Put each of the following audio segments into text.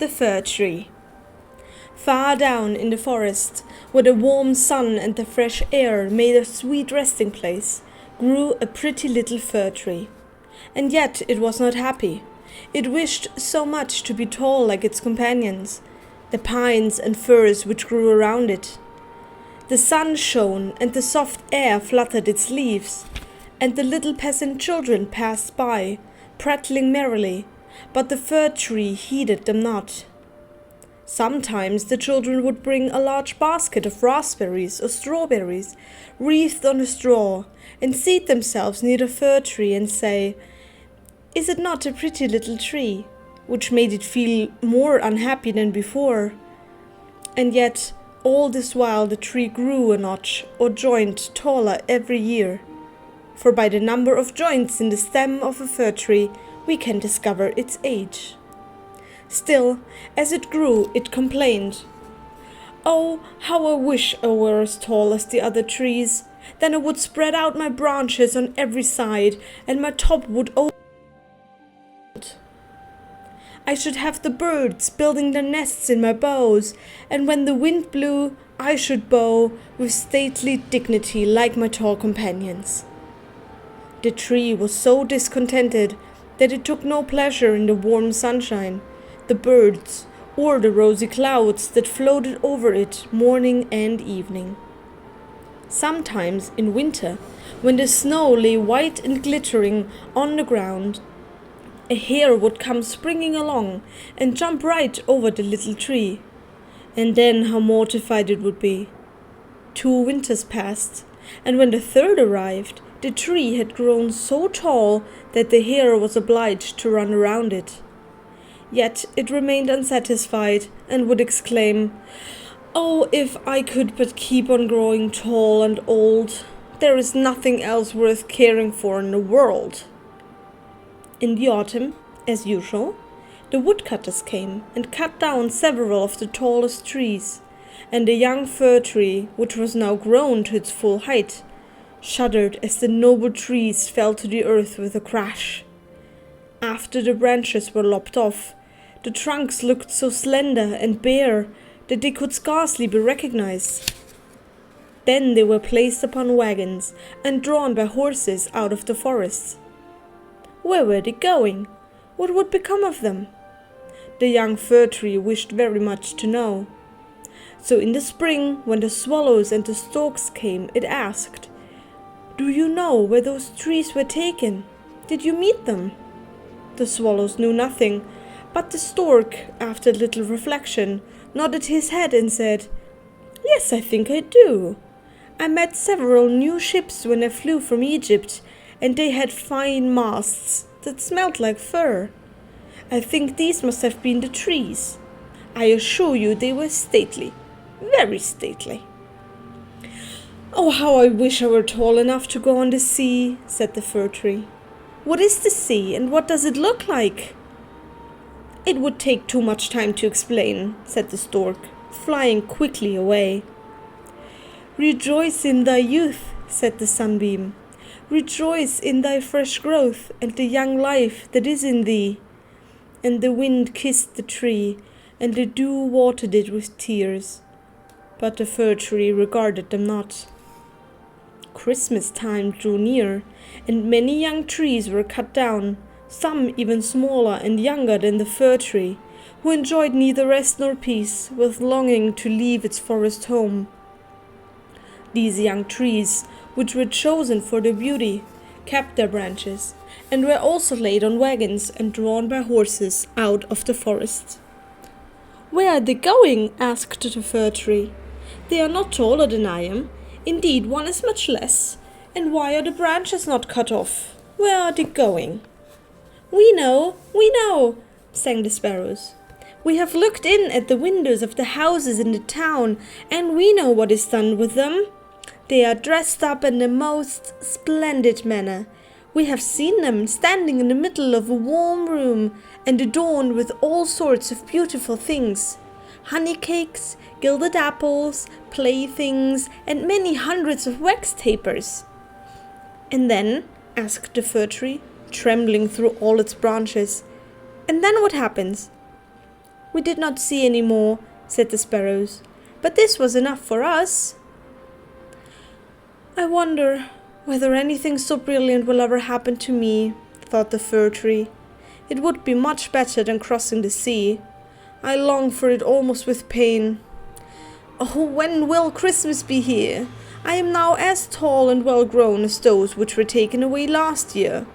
The Fir Tree. Far down in the forest, where the warm sun and the fresh air made a sweet resting place, grew a pretty little fir tree. And yet it was not happy. It wished so much to be tall like its companions, the pines and firs which grew around it. The sun shone, and the soft air fluttered its leaves, and the little peasant children passed by, prattling merrily, but the fir tree heeded them not. Sometimes the children would bring a large basket of raspberries or strawberries, wreathed on a straw, and seat themselves near the fir tree and say, "Is it not a pretty little tree?" which made it feel more unhappy than before. And yet, all this while the tree grew a notch or joint taller every year. For by the number of joints in the stem of a fir tree, we can discover its age. Still, as it grew, it complained, "Oh, how I wish I were as tall as the other trees. Then I would spread out my branches on every side, and my top would open. I should have the birds building their nests in my boughs, and when the wind blew, I should bow with stately dignity like my tall companions." The tree was so discontented that it took no pleasure in the warm sunshine, the birds, or the rosy clouds that floated over it morning and evening. Sometimes in winter, when the snow lay white and glittering on the ground, a hare would come springing along and jump right over the little tree. And then how mortified it would be. 2 winters passed, and when the third arrived, the tree had grown so tall that the hare was obliged to run around it. Yet it remained unsatisfied and would exclaim, "Oh, if I could but keep on growing tall and old! There is nothing else worth caring for in the world." In the autumn, as usual, the woodcutters came and cut down several of the tallest trees, and the young fir tree, which was now grown to its full height, shuddered as the noble trees fell to the earth with a crash. After the branches were lopped off, the trunks looked so slender and bare that they could scarcely be recognized. Then they were placed upon wagons and drawn by horses out of the forest. Where were they going? What would become of them? The young fir tree wished very much to know. So in the spring, when the swallows and the storks came, it asked, "Do you know where those trees were taken? Did you meet them?" The swallows knew nothing, but the stork, after a little reflection, nodded his head and said, "Yes, I think I do. I met several new ships when I flew from Egypt, and they had fine masts that smelt like fir. I think these must have been the trees. I assure you they were stately, very stately." "Oh, how I wish I were tall enough to go on the sea," said the fir tree. "What is the sea, and what does it look like?" "It would take too much time to explain," said the stork, flying quickly away. "Rejoice in thy youth," said the sunbeam. "Rejoice in thy fresh growth and the young life that is in thee." And the wind kissed the tree, and the dew watered it with tears. But the fir tree regarded them not. Christmas time drew near, and many young trees were cut down, some even smaller and younger than the fir tree, who enjoyed neither rest nor peace, with longing to leave its forest home. These young trees, which were chosen for their beauty, kept their branches, and were also laid on wagons and drawn by horses out of the forest. "Where are they going?" asked the fir tree. "They are not taller than I am. Indeed, one is much less. And why are the branches not cut off? Where are they going?" We know, sang the sparrows. "We have looked in at the windows of the houses in the town, and we know what is done with them. They are dressed up in the most splendid manner. We have seen them standing in the middle of a warm room and adorned with all sorts of beautiful things. Honey cakes, gilded apples, playthings, and many hundreds of wax tapers." "And then?" asked the fir tree, trembling through all its branches. "And then what happens?" We did not see any more, said the sparrows, but this was enough for us. I wonder whether anything so brilliant will ever happen to me, thought the fir tree. It would be much better than crossing the sea. I long for it almost with pain. Oh, when will Christmas be here? I am now as tall and well grown as those which were taken away last year.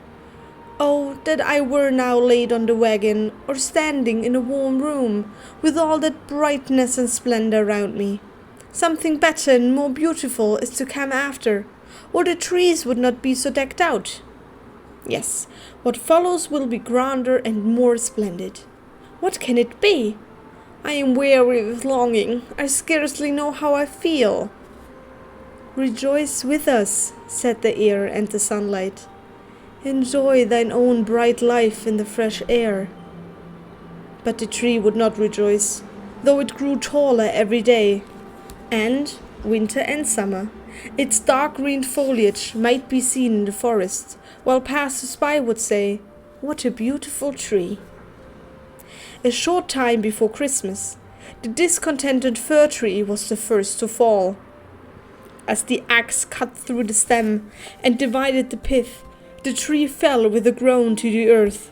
Oh, that I were now laid on the wagon, or standing in a warm room, with all that brightness and splendor round me. Something better and more beautiful is to come after, or the trees would not be so decked out. Yes, what follows will be grander and more splendid. What can it be? I am weary with longing. I scarcely know how I feel. Rejoice with us, said the air and the sunlight. Enjoy thine own bright life in the fresh air. But the tree would not rejoice, though it grew taller every day. And, winter and summer, its dark green foliage might be seen in the forest, while passers-by would say, "What a beautiful tree." A short time before Christmas, the discontented fir tree was the first to fall. As the axe cut through the stem and divided the pith, the tree fell with a groan to the earth,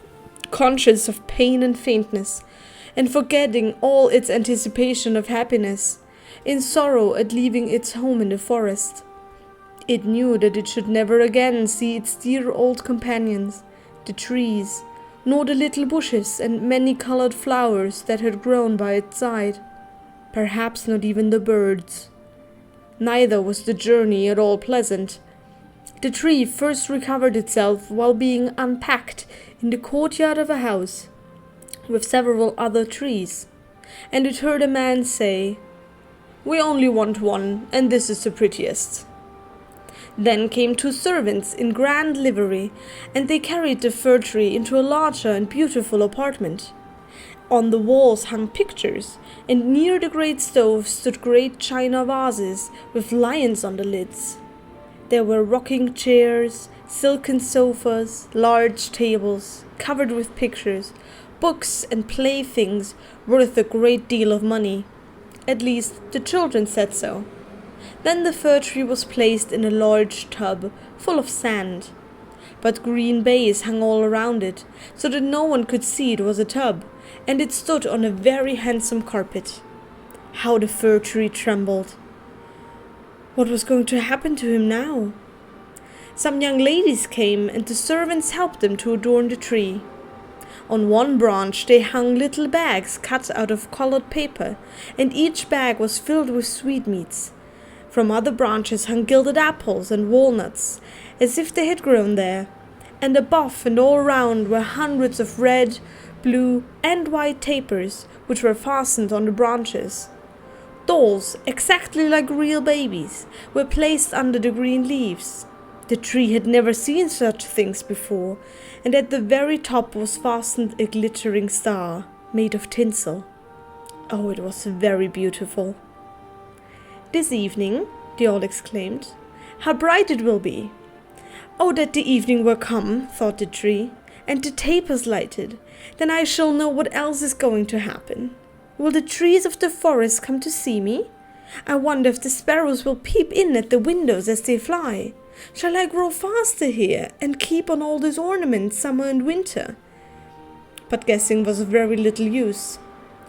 conscious of pain and faintness, and forgetting all its anticipation of happiness, in sorrow at leaving its home in the forest. It knew that it should never again see its dear old companions, the trees, nor the little bushes and many-colored flowers that had grown by its side, perhaps not even the birds. Neither was the journey at all pleasant. The tree first recovered itself while being unpacked in the courtyard of a house, with several other trees, and it heard a man say, "We only want one, and this is the prettiest." Then came 2 servants in grand livery, and they carried the fir tree into a larger and beautiful apartment. On the walls hung pictures, and near the great stove stood great china vases with lions on the lids. There were rocking chairs, silken sofas, large tables, covered with pictures, books and playthings worth a great deal of money. At least, the children said so. Then the fir tree was placed in a large tub full of sand. But green baize hung all around it, so that no one could see it was a tub, and it stood on a very handsome carpet. How the fir tree trembled! What was going to happen to him now? Some young ladies came, and the servants helped them to adorn the tree. On one branch they hung little bags cut out of colored paper, and each bag was filled with sweetmeats. From other branches hung gilded apples and walnuts, as if they had grown there, and above and all round were hundreds of red, blue, and white tapers, which were fastened on the branches. Dolls, exactly like real babies, were placed under the green leaves. The tree had never seen such things before, and at the very top was fastened a glittering star, made of tinsel. Oh, it was very beautiful. "This evening," they all exclaimed, "how bright it will be!" "Oh, that the evening were come," thought the tree, "and the tapers lighted, then I shall know what else is going to happen. Will the trees of the forest come to see me? I wonder if the sparrows will peep in at the windows as they fly. Shall I grow faster here, and keep on all these ornaments summer and winter?" But guessing was of very little use.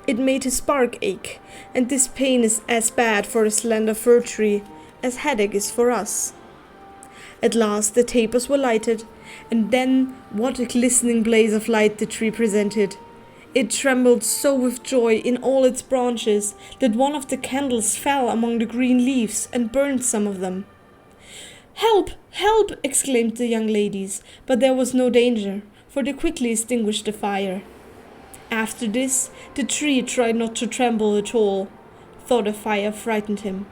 It made his bark ache, and this pain is as bad for a slender fir tree as headache is for us. At last the tapers were lighted, and then what a glistening blaze of light the tree presented! It trembled so with joy in all its branches that one of the candles fell among the green leaves and burned some of them. "Help! Help!" exclaimed the young ladies, but there was no danger, for they quickly extinguished the fire. After this, the tree tried not to tremble at all, though the fire frightened him.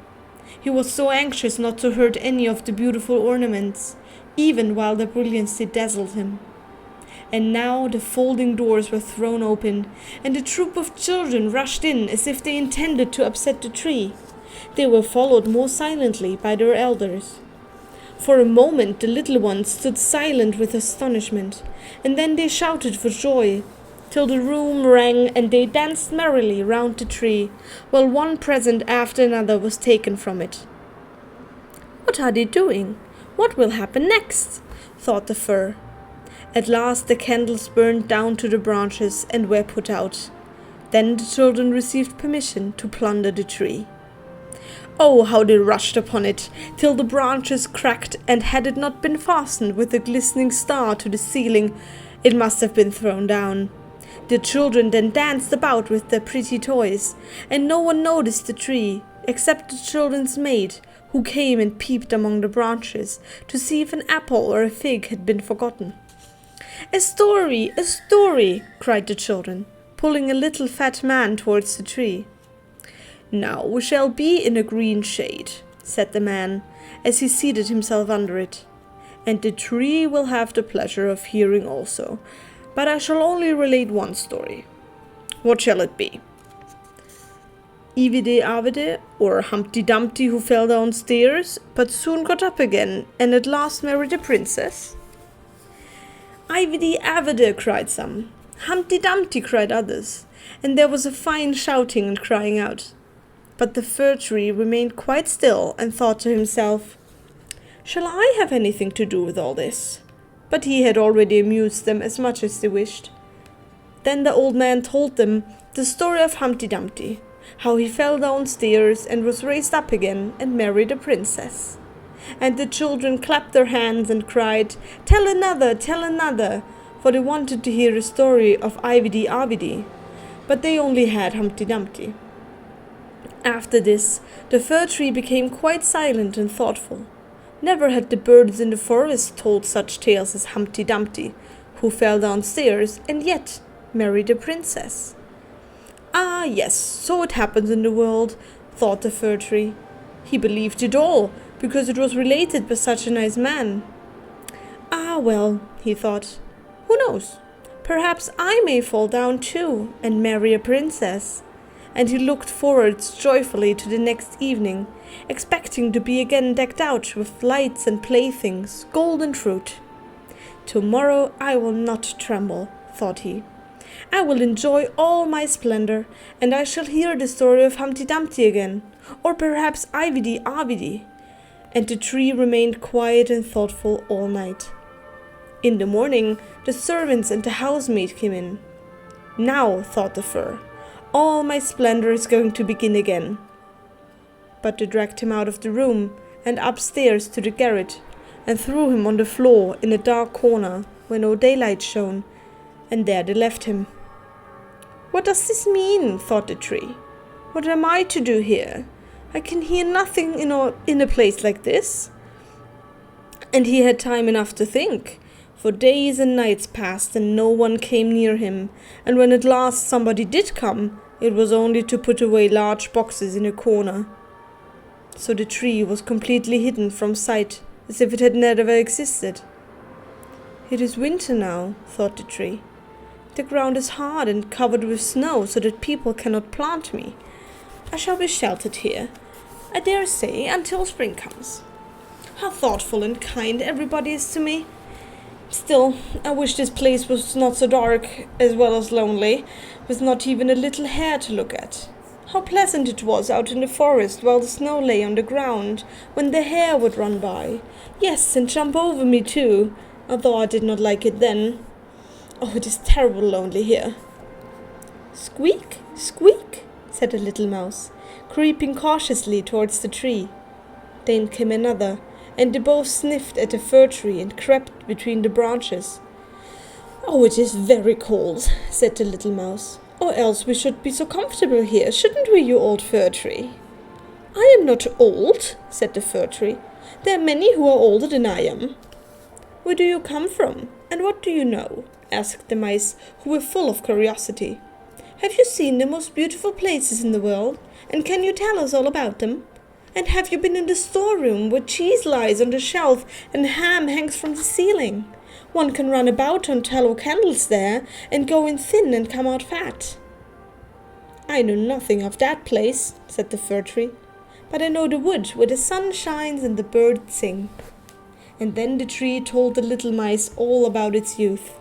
He was so anxious not to hurt any of the beautiful ornaments, even while their brilliancy dazzled him. And now the folding doors were thrown open, and a troop of children rushed in as if they intended to upset the tree. They were followed more silently by their elders. For a moment the little ones stood silent with astonishment, and then they shouted for joy. till the room rang and they danced merrily round the tree, while one present after another was taken from it. "What are they doing? What will happen next?" thought the fir. At last the candles burned down to the branches and were put out. Then the children received permission to plunder the tree. Oh, how they rushed upon it, till the branches cracked, and had it not been fastened with a glistening star to the ceiling, it must have been thrown down. The children then danced about with their pretty toys, and no one noticed the tree, except the children's maid, who came and peeped among the branches to see if an apple or a fig had been forgotten. "A story! A story!" cried the children, pulling a little fat man towards the tree. "Now we shall be in a green shade," said the man, as he seated himself under it, "and the tree will have the pleasure of hearing also, but I shall only relate one story. What shall it be? Ivide Avide, or Humpty Dumpty who fell downstairs, but soon got up again, and at last married a princess?" "Ivide Avide," cried some. "Humpty Dumpty," cried others, and there was a fine shouting and crying out. But the fir tree remained quite still and thought to himself, "Shall I have anything to do with all this?" But he had already amused them as much as they wished. Then the old man told them the story of Humpty Dumpty, how he fell downstairs and was raised up again and married a princess. And the children clapped their hands and cried, "Tell another, tell another," for they wanted to hear a story of Ivide Avide, but they only had Humpty Dumpty. After this, the fir tree became quite silent and thoughtful. Never had the birds in the forest told such tales as Humpty Dumpty, who fell downstairs and yet married a princess. "Ah, yes, so it happens in the world," thought the fir tree. He believed it all, because it was related by such a nice man. "Ah, well," he thought, "who knows? Perhaps I may fall down too and marry a princess." And he looked forward joyfully to the next evening, expecting to be again decked out with lights and playthings, gold and fruit. "Tomorrow I will not tremble," thought he. "I will enjoy all my splendor, and I shall hear the story of Humpty Dumpty again, or perhaps Ivide Avide." And the tree remained quiet and thoughtful all night. In the morning, the servants and the housemaid came in. "Now," thought the fir, "all my splendor is going to begin again." But they dragged him out of the room and upstairs to the garret and threw him on the floor in a dark corner where no daylight shone, and there they left him. "What does this mean?" thought the tree. "What am I to do here? I can hear nothing in a place like this." And he had time enough to think. For days and nights passed and no one came near him, and when at last somebody did come, it was only to put away large boxes in a corner. So the tree was completely hidden from sight, as if it had never existed. "It is winter now," thought the tree. "The ground is hard and covered with snow, so that people cannot plant me. I shall be sheltered here, I dare say, until spring comes. How thoughtful and kind everybody is to me. Still, I wish this place was not so dark as well as lonely, with not even a little hare to look at. How pleasant it was out in the forest while the snow lay on the ground, when the hare would run by. Yes, and jump over me too, although I did not like it then. Oh, it is terribly lonely here." "Squeak, squeak," said a little mouse, creeping cautiously towards the tree. Then came another, and they both sniffed at the fir tree and crept between the branches. "Oh, it is very cold," said the little mouse. "Or else we should be so comfortable here, shouldn't we, you old fir tree?" "I am not old," said the fir tree. "There are many who are older than I am." "Where do you come from, and what do you know?" asked the mice, who were full of curiosity. "Have you seen the most beautiful places in the world, and can you tell us all about them? And have you been in the storeroom where cheese lies on the shelf and ham hangs from the ceiling? One can run about on tallow candles there, and go in thin and come out fat." "I know nothing of that place," said the fir tree, "but I know the wood where the sun shines and the birds sing." And then the tree told the little mice all about its youth.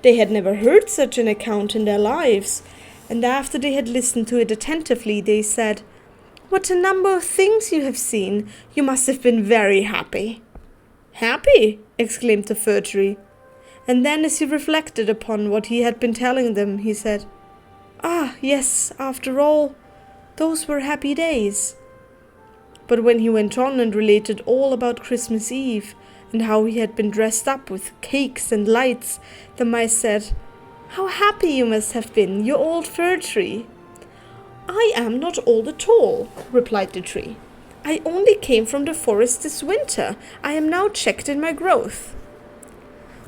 They had never heard such an account in their lives, and after they had listened to it attentively, they said, "What a number of things you have seen! You must have been very happy." "Happy?" exclaimed the Fir Tree. And then, as he reflected upon what he had been telling them, he said, "Ah, yes, after all, those were happy days." But when he went on and related all about Christmas Eve, and how he had been dressed up with cakes and lights, the mice said, "How happy you must have been, you old Fir Tree." "I am not old at all," replied the tree. "I only came from the forest this winter. I am now checked in my growth."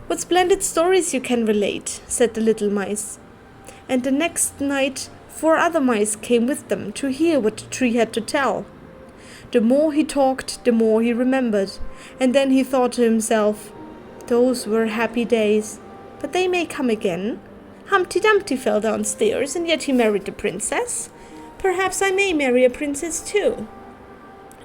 "What splendid stories you can relate," said the little mice. And the next night 4 other mice came with them to hear what the tree had to tell. The more he talked, the more he remembered, and then he thought to himself, "Those were happy days, but they may come again. Humpty Dumpty fell downstairs, and yet he married the princess. Perhaps I may marry a princess too."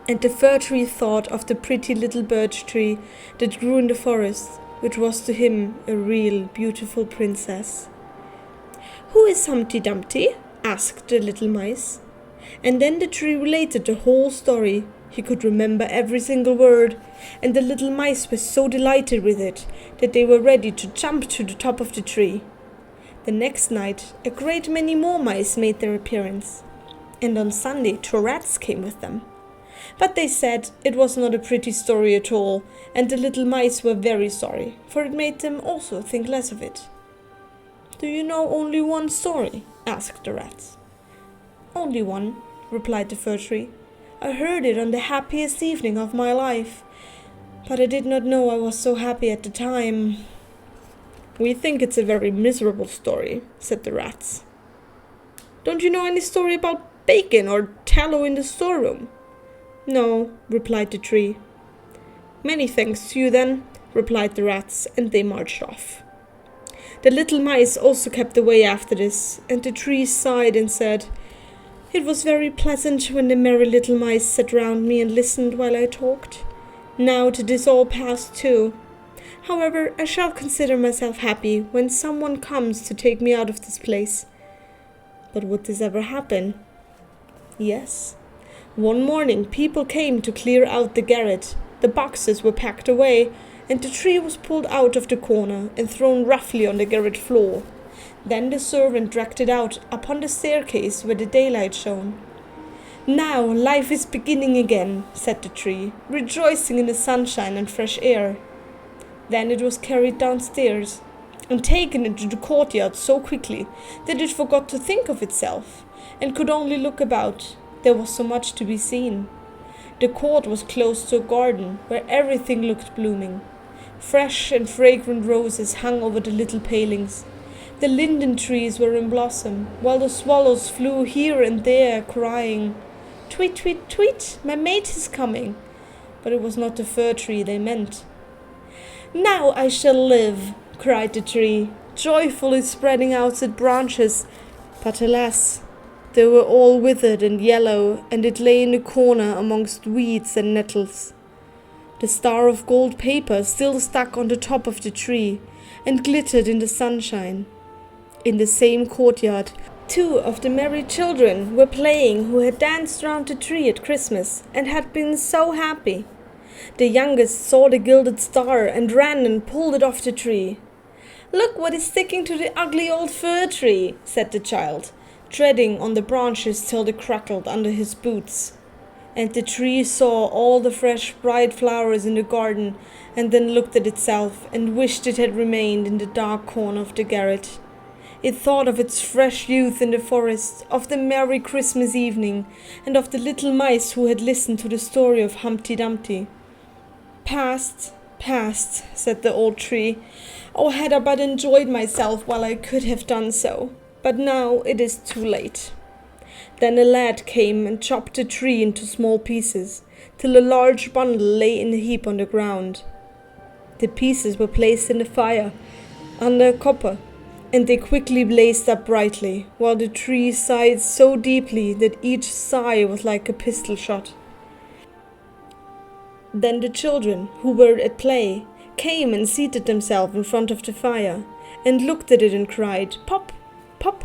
And the Fir Tree thought of the pretty little birch tree that grew in the forest, which was to him a real beautiful princess. "Who is Humpty Dumpty?" asked the little mice. And then the tree related the whole story. He could remember every single word, and the little mice were so delighted with it that they were ready to jump to the top of the tree. The next night, a great many more mice made their appearance, and on Sunday 2 rats came with them. But they said it was not a pretty story at all, and the little mice were very sorry, for it made them also think less of it. "Do you know only one story?" asked the rats. "Only one," replied the Fir Tree. "I heard it on the happiest evening of my life, but I did not know I was so happy at the time." "We think it's a very miserable story," said the rats. "Don't you know any story about bacon or tallow in the storeroom?" "No," replied the tree. "Many thanks to you then," replied the rats, and they marched off. The little mice also kept away after this, and the tree sighed and said, "It was very pleasant when the merry little mice sat round me and listened while I talked. Now that it is all past too. However, I shall consider myself happy when someone comes to take me out of this place." But would this ever happen? Yes. One morning people came to clear out the garret. The boxes were packed away, and the tree was pulled out of the corner and thrown roughly on the garret floor. Then the servant dragged it out upon the staircase where the daylight shone. "Now life is beginning again," said the tree, rejoicing in the sunshine and fresh air. Then it was carried downstairs and taken into the courtyard so quickly that it forgot to think of itself and could only look about. There was so much to be seen. The court was close to a garden where everything looked blooming. Fresh and fragrant roses hung over the little palings. The linden trees were in blossom, while the swallows flew here and there, crying, "Tweet, tweet, tweet, my mate is coming." But it was not the Fir Tree they meant. "Now I shall live," cried the tree, joyfully spreading out its branches. But alas, they were all withered and yellow, and it lay in a corner amongst weeds and nettles. The star of gold paper still stuck on the top of the tree and glittered in the sunshine. In the same courtyard, 2 of the merry children were playing who had danced round the tree at Christmas and had been so happy. The youngest saw the gilded star and ran and pulled it off the tree. "Look what is sticking to the ugly old Fir Tree," said the child, treading on the branches till they crackled under his boots. And the tree saw all the fresh, bright flowers in the garden, and then looked at itself and wished it had remained in the dark corner of the garret. It thought of its fresh youth in the forest, of the merry Christmas evening, and of the little mice who had listened to the story of Humpty Dumpty. "Past, past," said the old tree. "Oh, had I but enjoyed myself while I could have done so. But now it is too late." Then a lad came and chopped the tree into small pieces, till a large bundle lay in a heap on the ground. The pieces were placed in the fire, under a copper, and they quickly blazed up brightly, while the tree sighed so deeply that each sigh was like a pistol shot. Then the children, who were at play, came and seated themselves in front of the fire, and looked at it and cried, "Pop, pop."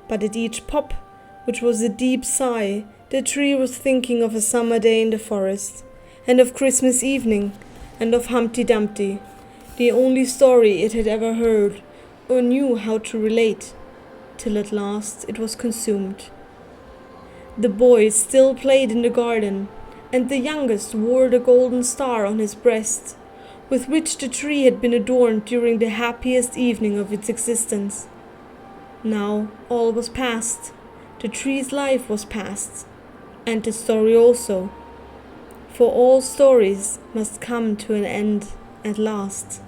But at each pop, which was a deep sigh, the tree was thinking of a summer day in the forest, and of Christmas evening, and of Humpty Dumpty, the only story it had ever heard, or knew how to relate, till at last it was consumed. The boys still played in the garden, and the youngest wore the golden star on his breast, with which the tree had been adorned during the happiest evening of its existence. Now all was past, the tree's life was past, and the story also, for all stories must come to an end at last.